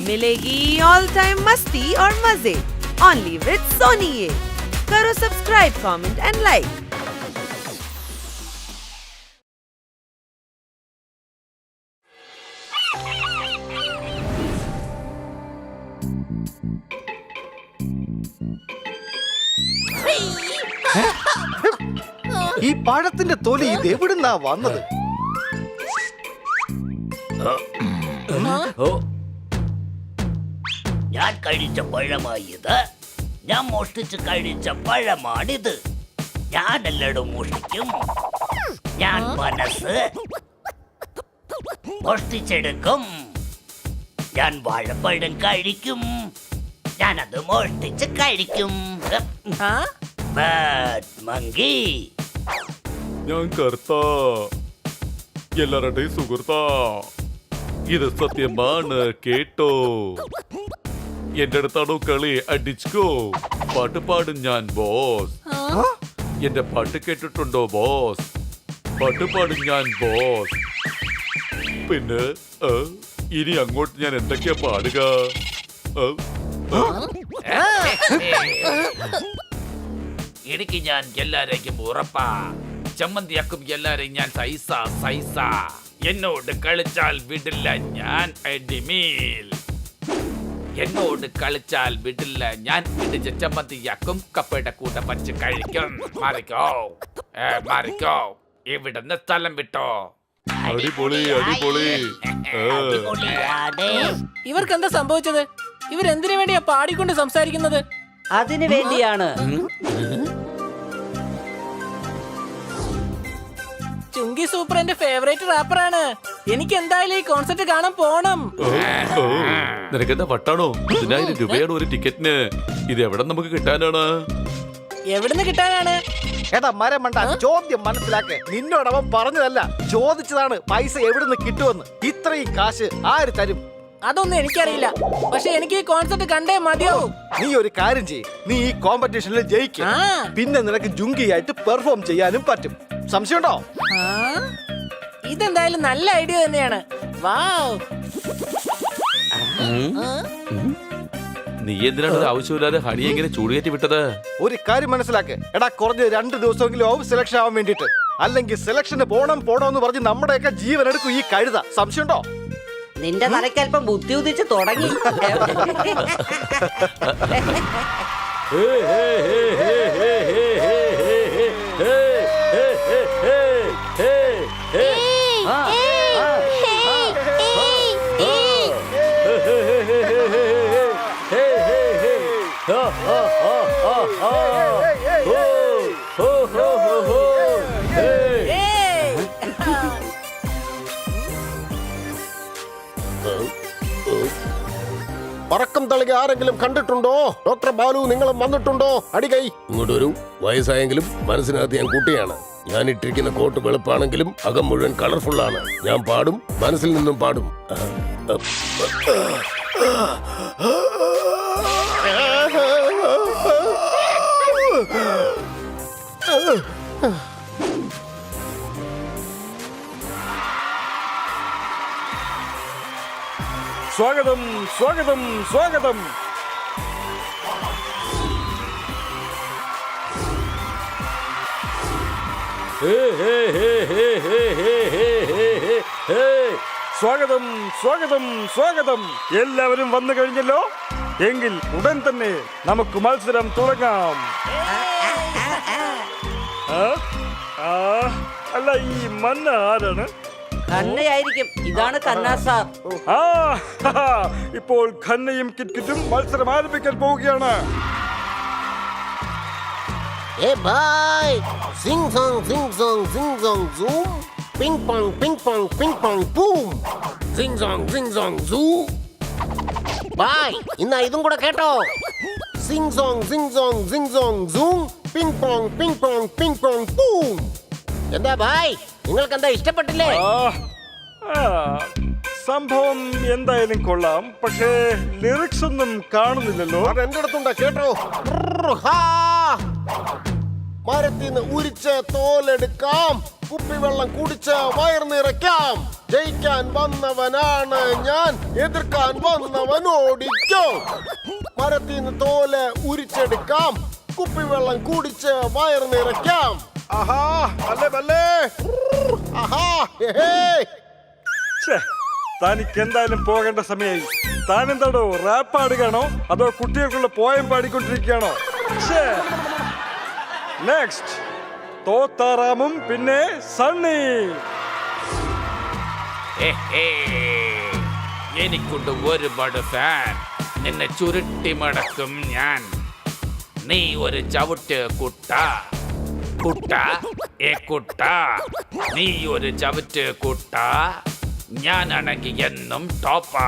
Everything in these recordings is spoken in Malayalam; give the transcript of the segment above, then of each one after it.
मिलेगी ऑल टाइम मस्ती और मजे ओनली विद सोनी ये। करो सब्सक्राइब, कमेंट एंड लाइक। ഈ പഴത്തിന്റെ തൊലി ഇത് എവിടുന്നാ വന്നത്? ഞാൻ കഴിച്ച പഴമായത്, ഞാൻ മോഷ്ടിച്ച് കഴിച്ച പഴമാണിത്. ഞാനെല്ലടും മോഷ്ടിക്കും. ഞാൻ മനസ്സ് മോഷ്ടിച്ചെടുക്കും. ഞാൻ വാഴപ്പഴം കഴിക്കും. ഞാനത് മോഷ്ടിച്ച് കഴിക്കും. Bad monkey. ഞാൻ കർത്ത, എല്ലാവരുടെയും സുഹൃത്ത. ഇത് സത്യമാണ് കേട്ടോ. എന്റെ അടുത്താണോ കളി? അടിച്ചോ. പാട്ട് പാടും ഞാൻ ബോസ്. എന്റെ പാട്ട് കേട്ടിട്ടുണ്ടോ ബോസ്? പാട്ട് പാടും ഞാൻ ബോസ്. പിന്നെ ഇനി അങ്ങോട്ട് ഞാൻ എന്തൊക്കെയാ പാടുക? എനിക്ക് ഞാൻ എല്ലാരേക്കും ഉറപ്പാ. ചമ്മന്തിയാക്കും എല്ലാരെയും ഞാൻ സൈസ. എന്നോട് കളിച്ചാൽ വിടില്ല ഞാൻ അടിമീൽ. എന്നോട് കളിച്ചാൽ വിടില്ല ഞാൻ. ഇടിച്ച ചമ്മന്തിയാക്കും കപ്പയുടെ കൂടെ പച്ച് കഴിക്കും. മാറിക്കോ ഇവിടുന്ന് സ്ഥലം വിട്ടോ. അടിപൊളി അടിപൊളി. ഇവർക്ക് എന്താ സംഭവിച്ചത്? ഇവരെന്തിനു വേണ്ടിയാ പാടിക്കൊണ്ട് സംസാരിക്കുന്നത്? അതിനു വേണ്ടിയാണ്. ചുങ്കി സൂപ്പർ എന്റെ ഫേവറേറ്റ് റാപ്പറാണ്. എനിക്ക് എന്തായാലും ഈ കോൺസെർട്ട് കാണാൻ പോണം. നിനക്കെന്താ വട്ടാണോ? 10,000 രൂപയാണ് ഒരു ടിക്കറ്റിന്. ഇത് എവിടെ നമുക്ക് കിട്ടാനാണ്? എവിടുന്ന് കിട്ടാനാണ്? എടാ മരമണ്ട, ചോദ്യം മനസ്സിലാക്ക്. നിന്നോട് അവൻ പറഞ്ഞതല്ല, ചോദിച്ചതാണ് പൈസ എവിടുന്ന് കിട്ടുമെന്ന്. ഇത്രയും കാശ് ആര് തരും? അതൊന്നും എനിക്കറിയില്ല. പക്ഷെ എനിക്ക് ഈ കോൺസെർട്ട് കണ്ടേ മതിയാവും. നീ ഒരു കാര്യം ചെയ്യ്, നീ ഈ കോമ്പറ്റീഷനിൽ ജയിക്കും. പിന്നെ നിനക്ക് ജുങ്കിയായിട്ട് പെർഫോം ചെയ്യാനും പറ്റും. സംശയമുണ്ടോ? ഇതെന്തായാലും നല്ല ഐഡിയ തന്നെയാണ്. വാവ്. നീ എന്തിനാണ് ഒരു ആവശ്യമില്ലാതെ ഹണിയെ ഇങ്ങനെ ചൂടുകയറ്റി വിട്ടത്? ഒരു കാര്യം മനസ്സിലാക്ക്. എടാ കുറഞ്ഞ 2 ദിവസമെങ്കിലും ആവും സെലക്ഷൻ ആവാൻ വേണ്ടിട്ട്. അല്ലെങ്കിൽ സെലക്ഷന് പോണോന്ന് പറഞ്ഞ് നമ്മുടെയൊക്കെ ജീവൻ എടുക്കും ഈ കഴുത. സംശയമുണ്ടോ? നിന്റെ തലക്കല്പം ബുദ്ധി ഉദിച്ച് തുടങ്ങി. പറക്കം തളിക ആരെങ്കിലും കണ്ടിട്ടുണ്ടോ? ഡോക്ടർ ബാലു, നിങ്ങളും വന്നിട്ടുണ്ടോ? അടികൈ ഇങ്ങോട്ട് വരൂ. വയസ്സായെങ്കിലും മനസ്സിനകത്ത് ഞാൻ കുട്ടിയാണ്. ഞാൻ ഇട്ടിരിക്കുന്ന കോട്ട് വെളുപ്പാണെങ്കിലും അകം മുഴുവൻ കളർഫുൾ ആണ്. ഞാൻ പാടും, മനസ്സിൽ നിന്നും പാടും. സ്വാഗതം സ്വാഗതം സ്വാഗതം. സ്വാഗതം സ്വാഗതം സ്വാഗതം. എല്ലാവരും വന്നു കഴിഞ്ഞല്ലോ. എങ്കിൽ ഉടൻ തന്നെ നമുക്ക് മത്സരം തുടങ്ങാം. അല്ല, ഈ മന്ന ആരാണ്? ഖന്നയായിരിക്കും. ഇതാണ് ഖന്ന സാർ. ഇപ്പോൾ ഖന്നയും കിറ്റ്കിറ്റും മത്സരം ആരംഭിക്കാൻ പോവുകയാണ്. Sing song sing song sing song zoom. Ping pong ping pong ping pong boom. Sing song zoo. ബായ്, ഇന്ന് ഇതും കൂടെ കേട്ടോ. Sing song zoom. Ping pong ping pong ping pong boom. എന്താ ബായ്, നിങ്ങൾക്ക് എന്താ ഇഷ്ടപ്പെട്ടില്ലേ? സംഭവം എന്തായാലും കൊള്ളാം. പക്ഷേ ലിറിക്സ് ഒന്നും കാണുന്നില്ലല്ലോ. അത് എന്റെ അടുത്തുണ്ട്, കേട്ടോ. മരത്തിന്ന് ഉരിച്ച് തോലെടുക്കാം, കുപ്പിവെള്ളം കുടിച്ച് വയർ നിറയ്ക്കാം. ജയിക്കാൻ വന്നവനാണ് ഞാൻ, എതിർക്കാൻ വന്നവൻ ഓടിക്കോ. മരത്തിൽ നിന്ന് തോല് ഉരിച്ചെടുക്കാം, കുപ്പിവെള്ളം കുടിച്ച് വയർ നിറയ്ക്കാം. ആഹാ അല്ലേ ബല്ലേ. ആഹാ ഹേ ഹേ. ഛേ, തനിക്ക് എന്തായാലും പോകേണ്ട സമയമായി. താൻ എന്താടോ റാപ്പ് പാടുകയാണോ അതോ കുട്ടികൾക്കുള്ള പോയം പാടിക്കൊണ്ടിരിക്കുകയാണോ? നെക്സ്റ്റ് തോത്താറാമും പിന്നെ സണ്ണി. എനിക്കുണ്ട് ഒരുപാട് ഫാൻ. നിന്നെ ചുരുട്ടി മടക്കും ഞാൻ. നീ ഒരു ചവിട്ട് കുട്ട കുട്ട ഏ കുട്ട. നീ ഒരു ചവിട്ട് കുട്ട, ഞാനാണെങ്കിൽ എന്നും ടോപ്പാ.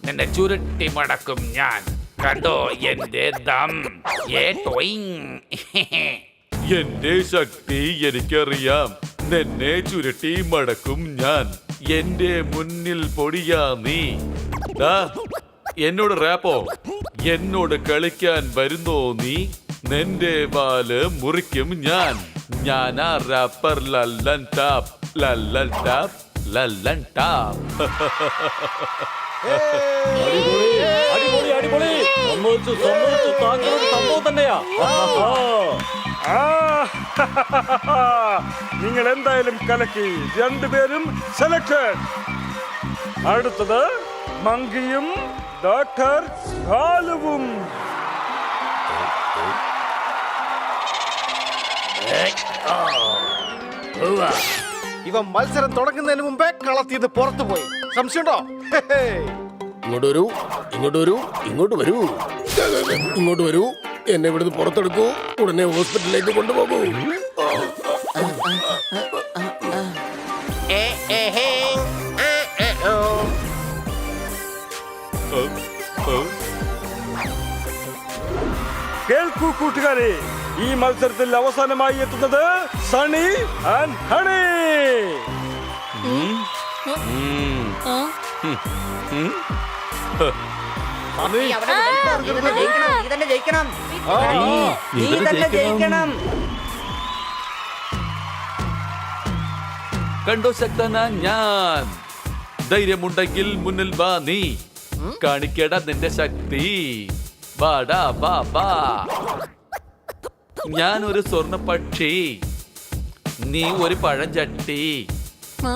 നിന്നെ ചുരുട്ടി മടക്കും ഞാൻ. കണ്ടോ എന്റെ ദം ഏ ടോയിങ്. എന്റെ ശക്തി എനിക്കറിയാം, നിന്നെ ചുരുട്ടി മടക്കും ഞാൻ. എന്റെ മുന്നിൽ പൊടിയാ നീ. ദാ, എന്നോട് റാപ്പോ? എന്നോട് കളിക്കാൻ വരുന്നോ നീ? നിന്റെ വാല് മുറിക്കും ഞാൻ. ഞാനാ റാപ്പർ ലല്ലൻ ടാപ്പ് ലല്ലൻ ടാപ്പ് ലല്ലൻ ടാപ്പ്. അടിപൊളി അടിപൊളി. സമ്മതിച്ചു സമ്മതിച്ചു. താങ്കളൊരു സംഭവം തന്നെയാ. ആ, നിങ്ങൾ എന്തായാലും കലക്കി. രണ്ടുപേരും സെലക്ടഡ്. അടുത്തത് മങ്കിയും ഡോക്ടർ ഭാലുവും. ഇവ മത്സരം തുടങ്ങുന്നതിന് മുമ്പേ കളത്തിന്ന് പുറത്തു പോയി. സംശയമുണ്ടോ? ഇങ്ങോട്ട് വരൂ, ഇങ്ങോട്ട് വരൂ, ഇങ്ങോട്ട് വരൂ, ഇങ്ങോട്ട് വരൂ. എന്നെ ഇവിടുന്ന് പുറത്തെടുക്കൂ, ഉടനെ ഹോസ്പിറ്റലിലേക്ക് കൊണ്ടുപോകൂ. കേൾക്കൂ കൂട്ടുകാരെ, ഈ മത്സരത്തിൽ അവസാനമായി എത്തുന്നത് സണ്ണി ആൻഡ് ഹണി. കണ്ടോ ശക്തനാ ഞാൻ. ധൈര്യമുണ്ടെങ്കിൽ മുന്നിൽ വാ നീ. കാണിക്കട നിന്റെ ശക്തി. വാടാ വാ വാ. ഞാൻ ഒരു സ്വർണ്ണ പക്ഷി, നീ ഒരു പഴഞ്ചട്ടി.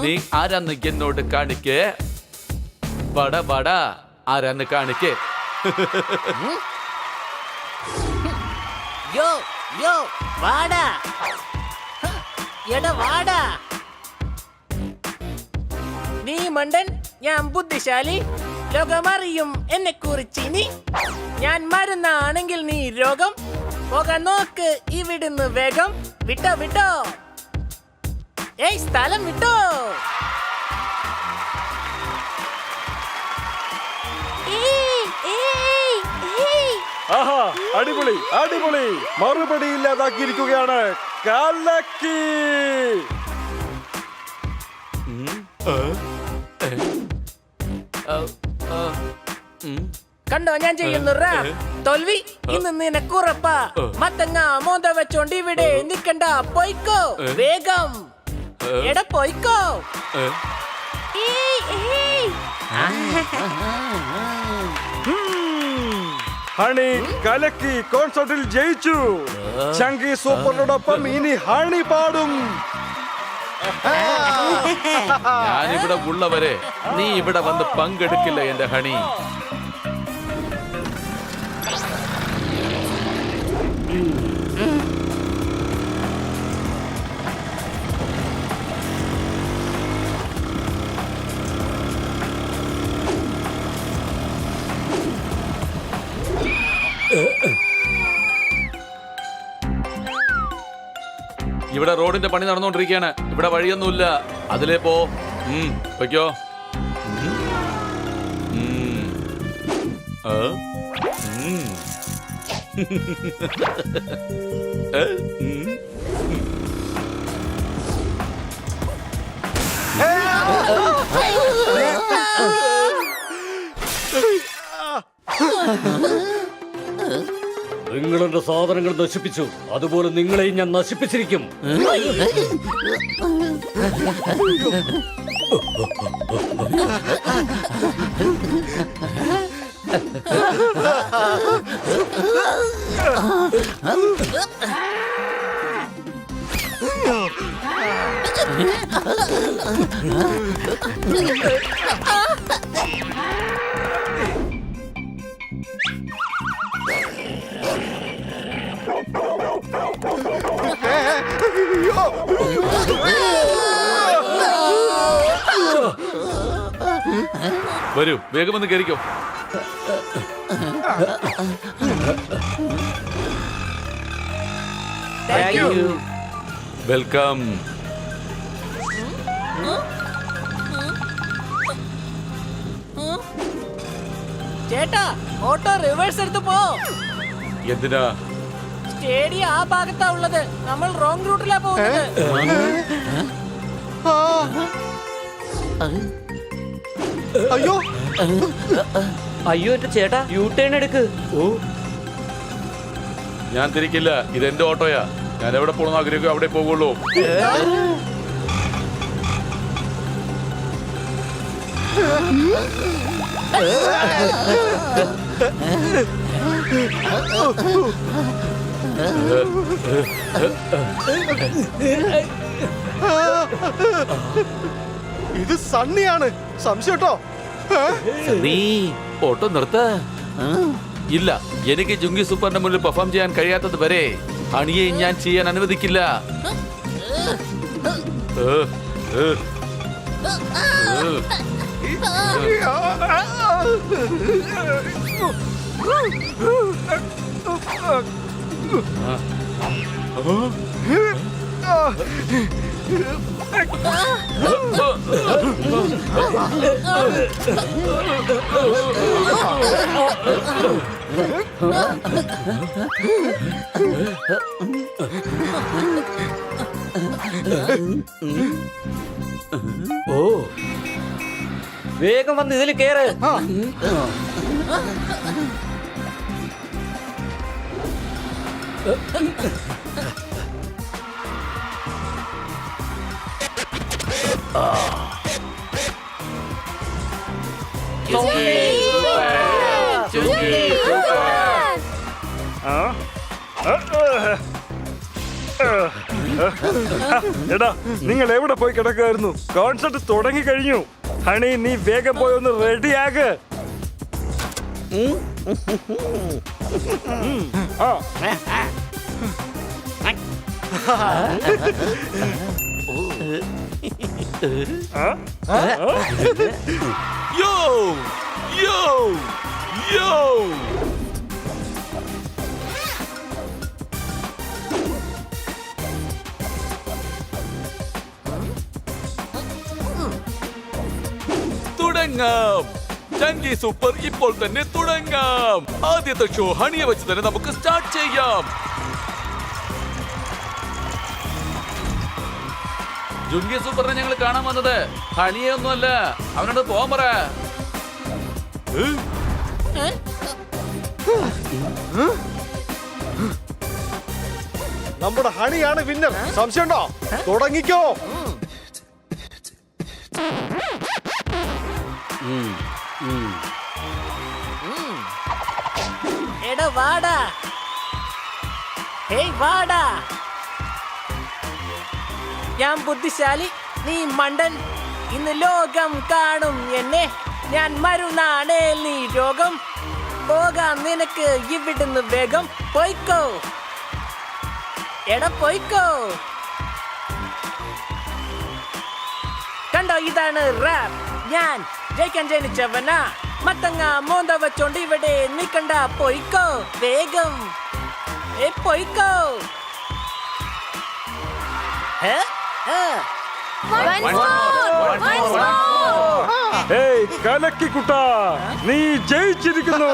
നീ ആരാന്ന് എന്നോട് കാണിക്കേ. വട വട ആരാന്ന് കാണിക്കേ. യോ യോ വാടാ. എടാ വാടാ. നീ മണ്ടൻ, ഞാൻ ബുദ്ധിശാലി. ലോകമറിയും എന്നെ കുറിച്ച് നീ. ഞാൻ മരുന്നാണെങ്കിൽ നീ രോഗം. പോകാൻ നോക്ക് ഇവിടുന്ന് വേഗം. വിട്ടോ വിട്ടോ. ഏയ് സ്ഥലം വിട്ടോ. ആഹാ അടിപൊളി അടിപൊളി. മറുപടി ഇല്ലാതാക്കിയിരിക്കുകയാണ്. കലക്കി. കണ്ടോ ഞാൻ ചെയ്യുന്നു റാപ്പ്. തോൽവി ഇന്ന് നിനക്കുറപ്പാ. മത്തങ്ങ മോന്ത വെച്ചോണ്ട് ഇവിടെ നിക്കണ്ട. പൊയ്ക്കോ വേഗം. എടാ പൊയ്ക്കോ. ഹണി കലക്കി കോൺസർട്ടിൽ ജയിച്ചു. ചങ്കി സൂപ്പറിനോടൊപ്പം ഇനി ഹണി പാടും. ഞാനിവിടെ ഉള്ളവരെ നീ ഇവിടെ വന്ന് പങ്കെടുക്കില്ല എന്റെ ഹണി. ഇവിടെ റോഡിന്റെ പണി നടന്നുകൊണ്ടിരിക്കുകയാണ്. ഇവിടെ വഴിയൊന്നുമില്ല. അതിലേ പോ. വയ്ക്കോ. നിങ്ങളെന്റെ സാധനങ്ങൾ നശിപ്പിച്ചു, അതുപോലെ നിങ്ങളെയും ഞാൻ നശിപ്പിച്ചിരിക്കും. വരൂ, വേഗം വന്ന് കയറിക്കോ. വെൽക്കം. ചേട്ടാ ഓട്ടോ റിവേഴ്സ് എടുത്ത് പോ. എന്തിനാ? സ്റ്റേഡിയം ആ ഭാഗത്താ ഉള്ളത്, നമ്മൾ റോങ് റൂട്ടിലാ പോകുന്നത്. അയ്യോ അയ്യോ എന്റെ ചേട്ടാ, യു ടേൺ എടുക്ക്. ഞാൻ തിരിക്കില്ല, ഇത് എന്റെ ഓട്ടോയാ. ഞാൻ എവിടെ പോകണമെന്ന് ആഗ്രഹിക്കും അവിടെ പോകുള്ളൂ. ഇത് സണ്ണിയാണ്, സംശയം കേട്ടോ. നീ ഓട്ടോ നിർത്ത. ഇല്ല, എനിക്ക് ജുങ്കി സൂപ്പറിന്റെ മുന്നിൽ പെർഫോം ചെയ്യാൻ കഴിയാത്തത് വരെ ഹണിയെ ഞാൻ ചെയ്യാൻ അനുവദിക്കില്ല. ഓ, വേഗം വന്ന് ഇതിൽ കേറ്. എടാ, നിങ്ങൾ എവിടെ പോയി കിടക്കുമായിരുന്നു? കോൺസെർട്ട് തുടങ്ങി കഴിഞ്ഞു. ഹണി, നീ വേഗം പോയി ഒന്ന് റെഡിയാക്ക്. യോ യോ യോ. തുടങ്ങാം. ജംഗി സൂപ്പർ ഇപ്പോൾ തന്നെ തുടങ്ങാം. ആദ്യത്തെ ഷോ ഹണിയെ വെച്ച് തന്നെ നമുക്ക് സ്റ്റാർട്ട് ചെയ്യാം. ജുങ്കി സൂപ്പറിനെ ഞങ്ങൾ കാണാൻ വന്നത് ഹണിയെ ഒന്നുമല്ല. അവനോട് പോകാൻ പറ. നമ്മുടെ ഹണിയാണ് വിന്നർ, സംശയമുണ്ടോ? തുടങ്ങിക്കോ. എടാ വാടാ, ഹേയ് വാടാ. ഞാൻ ബുദ്ധിശാലി, നീ മണ്ടൻ. ഇന്ന് ലോകം കാണും എന്നെ. ഞാൻ മരുന്നാണേ, നീ രോഗം. പോകാം നിനക്ക് ഇവിടുന്ന് വേഗം. പോയിക്കോ എടാ, പോയിക്കോ. കണ്ടോ, ഇതാണ് റാപ്പ്. ഞാൻ ജയിക്കാൻ ജനിച്ചവനാ. മത്തങ്ങ മോന്ത വെച്ചോണ്ട് ഇവിടെ നിക്കണ്ട. പോയിക്കോ വേഗം, പോയിക്കോ. ഏയ് കലക്കി കുട്ടാ, നീ ജയിച്ചിരിക്കുന്നു.